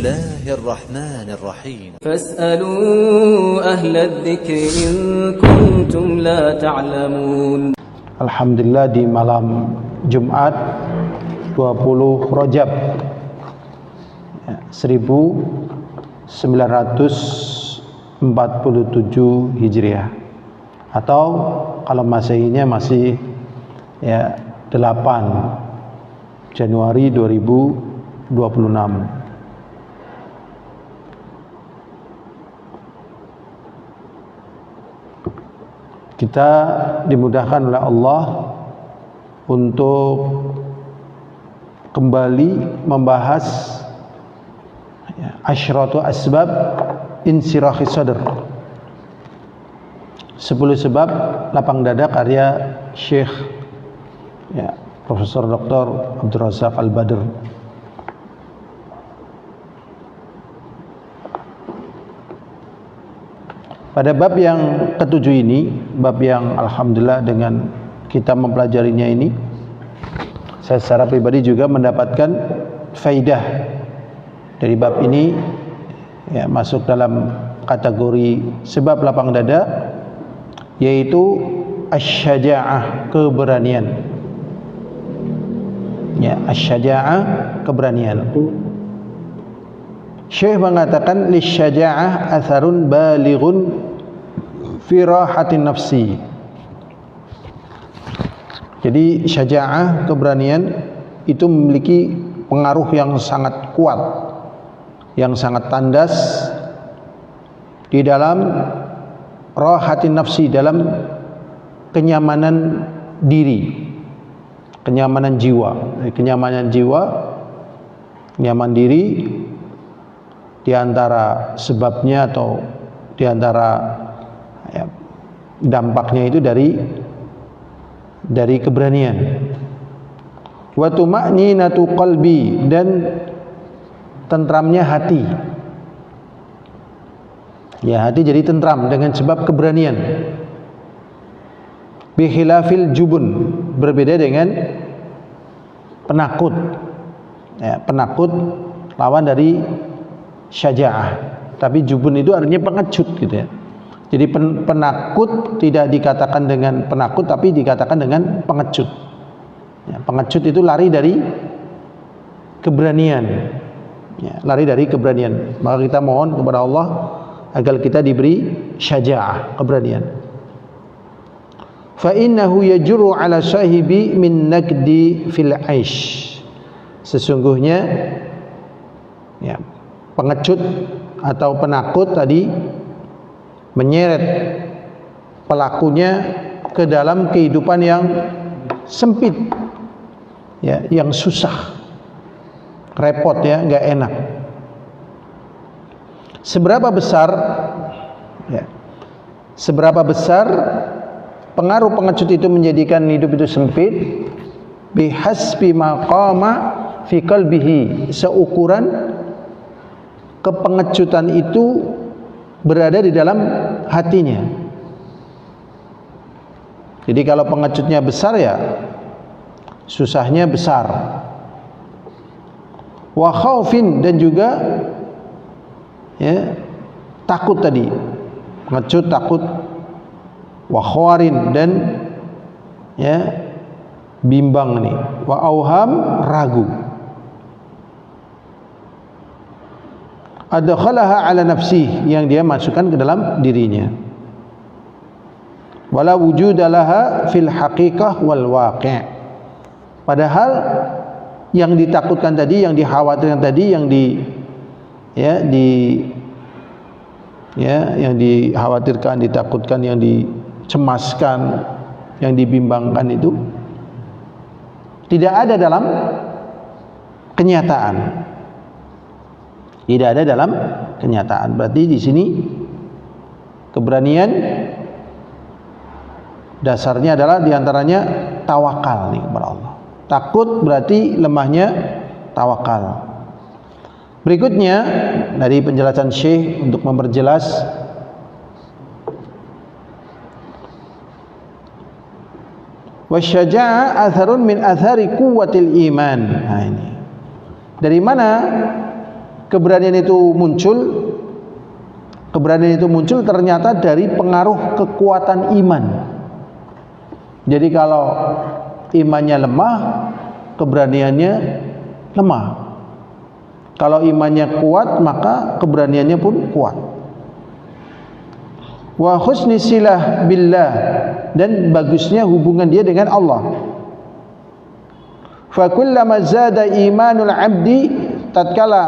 الله الرحمن الرحيم فاسألوا أهل الذكر إن كنتم لا تعلمون. Alhamdulillah, di malam Jumat 20 Rajab 1947 Hijriah, atau kalau Masehinya masih 8 Januari 2026. Kita dimudahkan oleh Allah untuk kembali membahas asyratu asbab insirahis sadr, 10 sebab lapang dada, karya Syekh Profesor Dr. Abdul Razak Al-Badr. Pada bab yang ketujuh ini, bab yang alhamdulillah dengan kita mempelajarinya ini, saya secara pribadi juga mendapatkan faidah dari bab ini, masuk dalam kategori sebab lapang dada, yaitu asy-syaja'ah, keberanian. Asy-syaja'ah, keberanian. Syekh mengatakan lisyaja'ah atharun balighun fi rahatin nafsi. Jadi syaja'ah, keberanian, itu memiliki pengaruh yang sangat kuat, yang sangat tandas di dalam rahatin nafsi, dalam kenyamanan diri, kenyamanan jiwa. Kenyamanan jiwa, nyaman diri, di antara sebabnya atau di antara dampaknya itu dari keberanian. Wa tuma'ninatu qalbi, dan tentramnya hati. Hati jadi tentram dengan sebab keberanian. Bi khilafil jubun, berbeda dengan penakut. Penakut lawan dari syaja'ah. Tapi jubun itu artinya pengecut gitu ya. Jadi penakut tidak dikatakan dengan penakut, tapi dikatakan dengan pengecut. Pengecut itu lari dari keberanian. Lari dari keberanian. Maka kita mohon kepada Allah agar kita diberi syaja'ah, keberanian. Fa innahu yajru ala sahibi min nakdi fil aish. Sesungguhnya pengecut atau penakut tadi menyeret pelakunya ke dalam kehidupan yang sempit, yang susah, repot, nggak enak. Seberapa besar pengaruh pengecut itu menjadikan hidup itu sempit? Bihasbi maqama fi qalbihi, seukuran kepengecutan itu berada di dalam hatinya. Jadi kalau pengecutnya besar, susahnya besar. Wa khaufin, dan juga takut tadi. Pengecut takut. Wa khawarin, dan bimbang nih. Wa auham, ragu. Adkhalaha ala nafsih, yang dia masukkan ke dalam dirinya. Wala wujudalaha fil haqiqah wal waqi'. Padahal yang ditakutkan tadi, yang dikhawatirkan tadi, yang dikhawatirkan, ditakutkan, yang dicemaskan, yang dibimbangkan itu tidak ada dalam kenyataan. Tidak ada dalam kenyataan. Berarti di sini keberanian dasarnya adalah diantaranya tawakal kepada Allah. Takut berarti lemahnya tawakal. Berikutnya dari penjelasan Syekh untuk memperjelas wasyaja'ah atharun min athari quwwatil iman. Nah, ini dari mana keberanian itu muncul ternyata dari pengaruh kekuatan iman. Jadi kalau imannya lemah, keberaniannya lemah. Kalau imannya kuat, maka keberaniannya pun kuat. Wa husni silah billah, dan bagusnya hubungan dia dengan Allah. Fa kullama zada imanul abdi, tatkala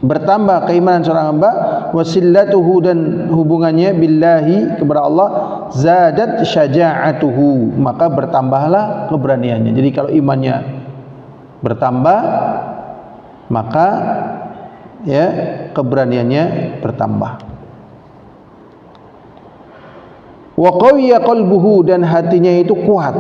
bertambah keimanan seorang hamba, wasillatuhu, dan hubungannya billahi, kepada Allah, zadat syaja'atuhu, maka bertambahlah keberaniannya. Jadi kalau imannya bertambah, maka ya keberaniannya bertambah. Wa qawiya qalbuhu, dan hatinya itu kuat.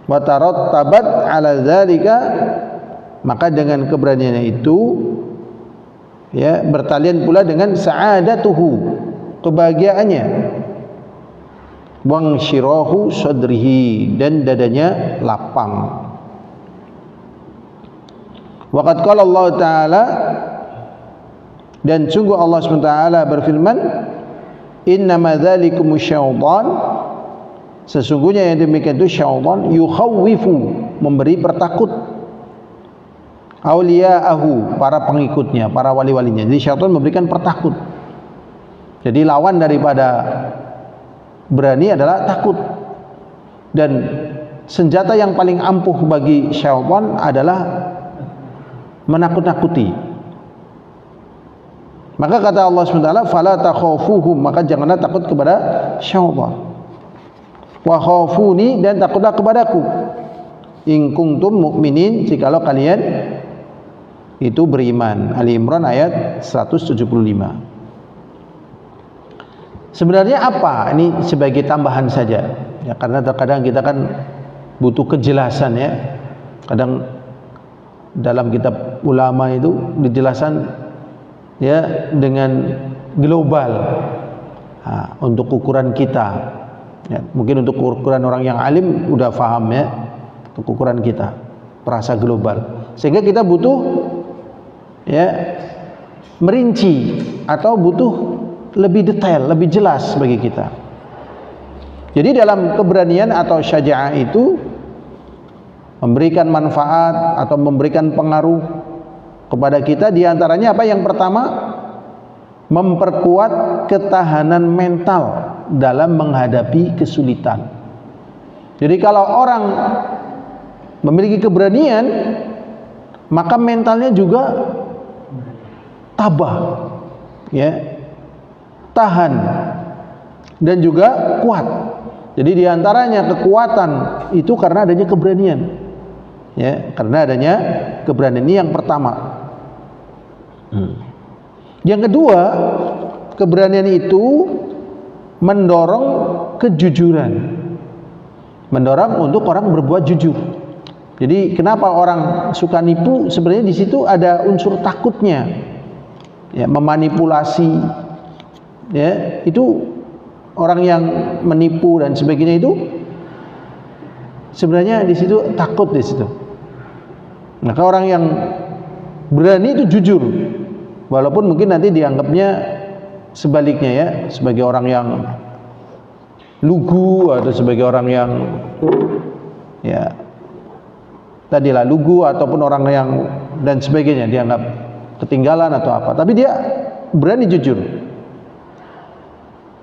Wa tarattabat ala dzalika, maka dengan keberaniannya itu ya bertalian pula dengan sa'adatuhu, kebahagiaannya. Wang syirahu sadrihi, dan dadanya lapang. Waqad qala Allah Ta'ala, dan sungguh Allah SWT berfirman, innama dzalikumus syaitan, sesungguhnya yang demikian itu syaitan, yukhawwifu, memberi pertakut, auliya'ahu, para pengikutnya, para wali-walinya. Jadi syaitan memberikan pertakut. Jadi lawan daripada berani adalah takut. Dan senjata yang paling ampuh bagi syaitan adalah menakut-nakuti. Maka kata Allah SWT, fala takhafuhum, maka janganlah takut kepada syaitan. Wa khafuni, dan takutlah kepadaku. In kuntum mu'minin, jikalau kalian itu beriman. Ali Imran ayat 175. Sebenarnya apa? Ini sebagai tambahan saja. Ya, karena terkadang kita kan butuh kejelasan ya. Kadang dalam kitab ulama itu dijelaskan ya dengan global. Untuk ukuran kita. Ya, mungkin untuk ukuran orang yang alim udah paham ya. Untuk ukuran kita, perasa global. Sehingga kita butuh ya merinci atau butuh lebih detail, lebih jelas bagi kita. Jadi dalam keberanian atau syaja'ah itu memberikan manfaat atau memberikan pengaruh kepada kita, diantaranya apa? Yang pertama, memperkuat ketahanan mental dalam menghadapi kesulitan. Jadi kalau orang memiliki keberanian, maka mentalnya juga tabah, ya, tahan, dan juga kuat. Jadi diantaranya kekuatan itu karena adanya keberanian, ya, karena adanya keberanian. Ini yang pertama. Yang kedua, keberanian itu mendorong kejujuran, mendorong untuk orang berbuat jujur. Jadi kenapa orang suka nipu? Sebenarnya di situ ada unsur takutnya, ya, memanipulasi, ya, itu orang yang menipu dan sebagainya itu sebenarnya di situ takut di situ. Maka orang yang berani itu jujur, walaupun mungkin nanti dianggapnya sebaliknya ya, sebagai orang yang lugu atau sebagai orang yang ya tadilah lugu ataupun orang yang dan sebagainya dianggap ketinggalan atau apa, tapi dia berani jujur,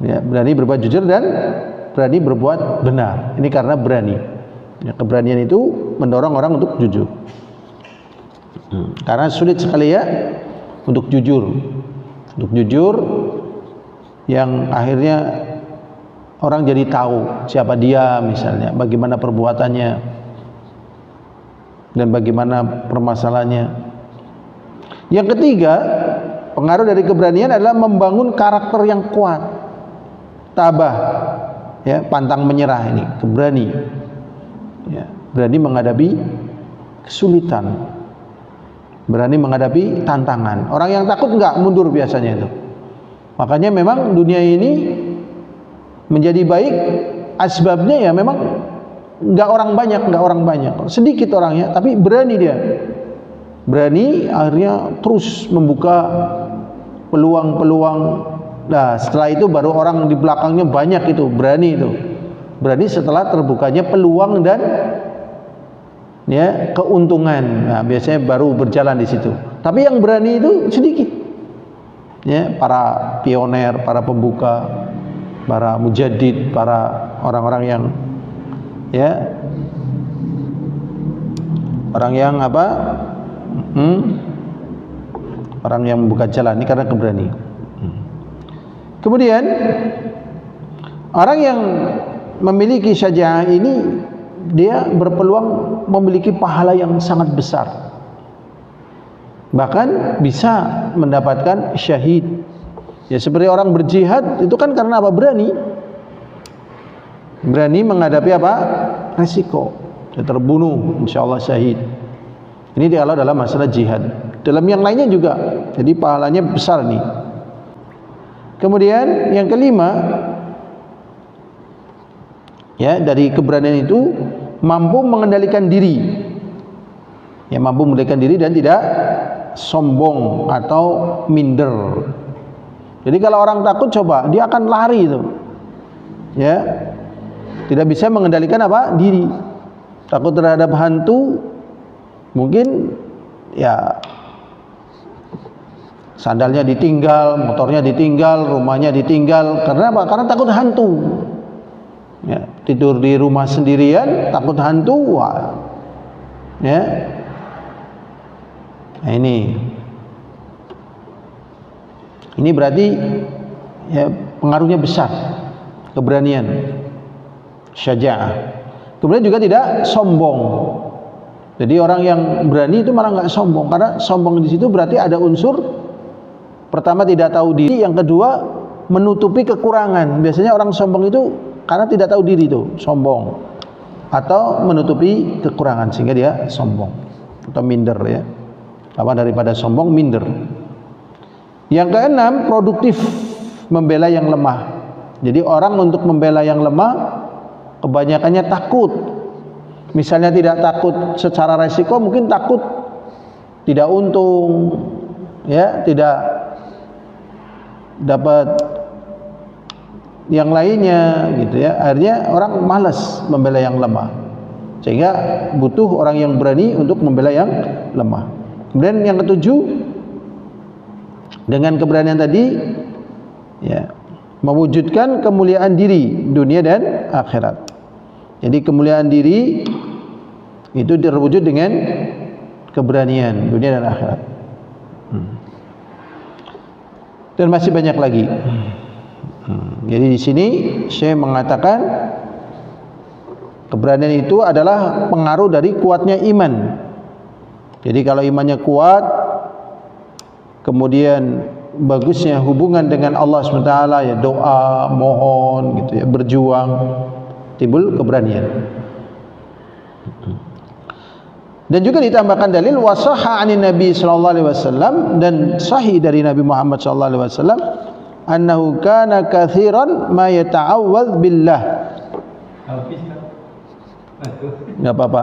ya, berani berbuat jujur dan berani berbuat benar. Ini karena berani, ya, keberanian itu mendorong orang untuk jujur, karena sulit sekali ya untuk jujur yang akhirnya orang jadi tahu siapa dia, misalnya bagaimana perbuatannya dan bagaimana permasalahannya. Yang ketiga, pengaruh dari keberanian adalah membangun karakter yang kuat, tabah, ya, pantang menyerah. Ini keberani, ya, berani menghadapi kesulitan, berani menghadapi tantangan. Orang yang takut enggak mundur biasanya itu. Makanya memang dunia ini menjadi baik, asbabnya ya memang enggak orang banyak, sedikit orangnya, tapi berani dia berani akhirnya terus membuka peluang-peluang. Nah, setelah itu baru orang di belakangnya banyak itu berani itu. Berani setelah terbukanya peluang dan ya keuntungan. Nah, biasanya baru berjalan di situ. Tapi yang berani itu sedikit. Ya, para pioner, para pembuka, para mujaddid, para orang-orang yang ya orang yang apa? Orang yang membuka jalan ini karena keberanian. Kemudian orang yang memiliki syaja'ah ini dia berpeluang memiliki pahala yang sangat besar. Bahkan bisa mendapatkan syahid. Ya seperti orang berjihad itu kan karena apa? Berani. Berani menghadapi apa? Resiko. Dia terbunuh, insyaallah syahid. Ini kalau dalam masalah jihad. Dalam yang lainnya juga. Jadi pahalanya besar nih. Kemudian yang kelima, ya dari keberanian itu mampu mengendalikan diri. Ya mampu mengendalikan diri dan tidak sombong atau minder. Jadi kalau orang takut coba dia akan lari itu. Ya. Tidak bisa mengendalikan apa? Diri. Takut terhadap hantu mungkin ya sandalnya ditinggal, motornya ditinggal, rumahnya ditinggal. Karena apa? Karena takut hantu. Ya, tidur di rumah sendirian, takut hantu. Wah. Ya. Nah, ini berarti ya pengaruhnya besar, keberanian, syaja'ah. Kemudian juga tidak sombong. Jadi orang yang berani itu malah nggak sombong, karena sombong di situ berarti ada unsur pertama tidak tahu diri, yang kedua menutupi kekurangan. Biasanya orang sombong itu karena tidak tahu diri itu sombong atau menutupi kekurangan sehingga dia sombong atau minder ya. Apa daripada sombong minder. Yang keenam, produktif membela yang lemah. Jadi orang untuk membela yang lemah kebanyakannya takut. Misalnya tidak takut secara resiko, mungkin takut tidak untung, ya, tidak dapat yang lainnya gitu ya. Akhirnya orang malas membela yang lemah. Sehingga butuh orang yang berani untuk membela yang lemah. Kemudian yang ketujuh, dengan keberanian tadi ya mewujudkan kemuliaan diri dunia dan akhirat. Jadi kemuliaan diri itu terwujud dengan keberanian dunia dan akhirat. Dan masih banyak lagi. Jadi di sini Syekh mengatakan keberanian itu adalah pengaruh dari kuatnya iman. Jadi kalau imannya kuat, kemudian bagusnya hubungan dengan Allah SWT, ya doa, mohon gitu ya, berjuang, timbul keberanian. Dan juga ditambahkan dalil wasahha 'anin Nabi sallallahu alaihi wasallam, dan sahih dari Nabi Muhammad sallallahu alaihi wasallam annahu kana katsiran ma yata'awwadz billah. Enggak apa-apa.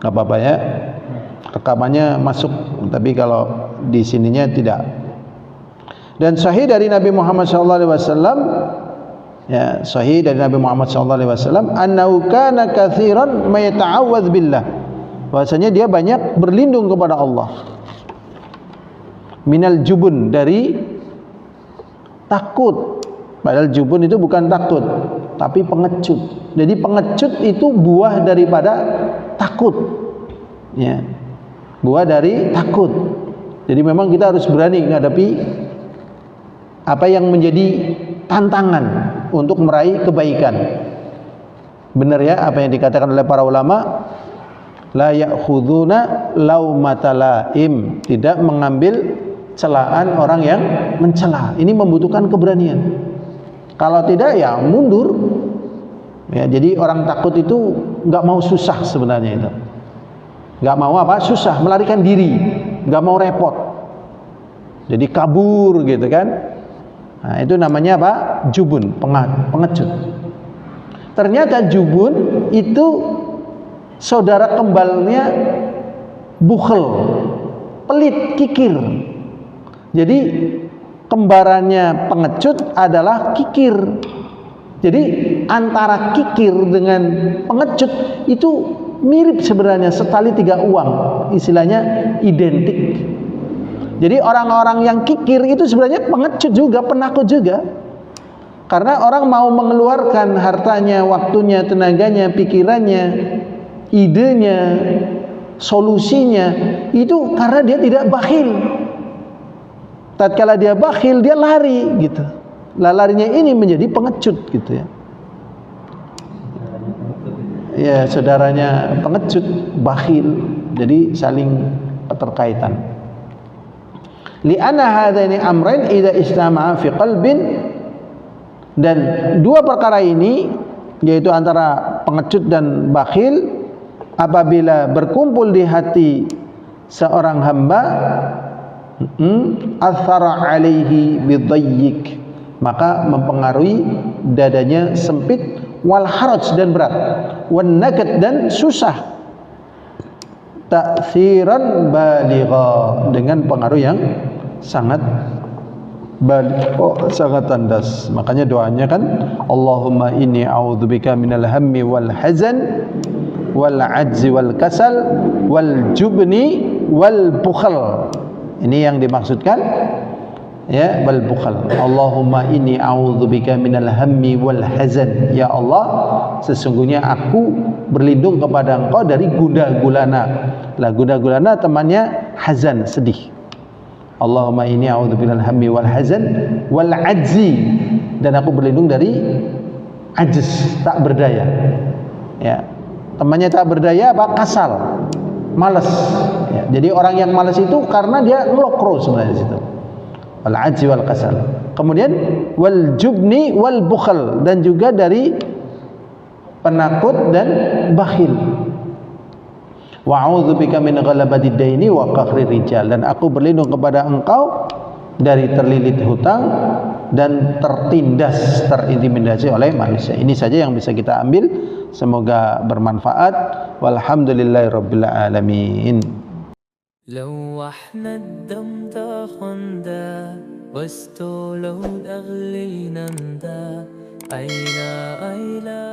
Enggak apa-apa ya. Rekamannya masuk, tapi kalau di sininya tidak. Dan sahih dari Nabi Muhammad sallallahu alaihi wasallam, ya, sahih dari Nabi Muhammad sallallahu alaihi wasallam annahu kana katsiran ma yata'awwadz billah. Bahwasanya dia banyak berlindung kepada Allah. Minal jubun, dari takut. Padahal jubun itu bukan takut, tapi pengecut. Jadi pengecut itu buah daripada takut. Ya. Buah dari takut. Jadi memang kita harus berani menghadapi apa yang menjadi tantangan untuk meraih kebaikan. Benar ya apa yang dikatakan oleh para ulama, la ya'khuduna laumata laim, tidak mengambil celaan orang yang mencela. Ini membutuhkan keberanian. Kalau tidak ya mundur. Ya, jadi orang takut itu nggak mau susah sebenarnya itu. Nggak mau apa? Susah, melarikan diri, nggak mau repot. Jadi kabur gitu kan. Nah, itu namanya apa? Jubun, pengecut. Ternyata jubun itu saudara kembalnya bukhel, pelit, kikir. Jadi kembarannya pengecut adalah kikir. Jadi antara kikir dengan pengecut itu mirip sebenarnya, setali tiga uang, istilahnya identik. Jadi orang-orang yang kikir itu sebenarnya pengecut juga, penakut juga. Karena orang mau mengeluarkan hartanya, waktunya, tenaganya, pikirannya, idenya, solusinya itu karena dia tidak bakhil. Tatkala dia bakhil, dia lari gitu. Larinya ini menjadi pengecut gitu ya. Ya, saudaranya pengecut, bakhil, jadi saling keterkaitan. Li'anna hadaini amrain idza istama'a fi qalbin, dan dua perkara ini yaitu antara pengecut dan bakhil apabila berkumpul di hati seorang hamba, athara alaihi bidayyiq, maka mempengaruhi dadanya sempit, wal haraj dan berat, wan nakad dan susah, ta'thiran baligha dengan pengaruh yang sangat sangat tandas. Makanya doanya kan, Allahumma inni a'udzubika minal hammi wal hazan wal ajzi wal kasal wal jubni wal bukhl. Ini yang dimaksudkan ya, wal bukhl. Allahumma inni a'udzubika minal hammi wal hazan. Ya Allah, sesungguhnya aku berlindung kepada Engkau dari gundah gulana. Lah gundah gulana temannya hazan, sedih. Allahumma inni a'udzubika minal hammi wal hazan wal ajzi, dan aku berlindung dari ajiz, tak berdaya. Ya. Temannya tak berdaya apa? Kasal, malas. Ya. Jadi orang yang malas itu karena dia ngelokro sebenarnya di situ. Wal ajzi wal kasal. Kemudian wal jubni wal bukhl, dan juga dari penakut dan bakhil. Wa a'udzubika min ghalabatid daini wa qakhrir rijal, dan aku berlindung kepada Engkau dari terlilit hutang dan tertindas, terintimidasi oleh manusia. Ini saja yang bisa kita ambil, semoga bermanfaat. Walhamdulillahirabbil alamin. لوحنا الدم تاخندا واستولوا الأغلي نندا أين أيلا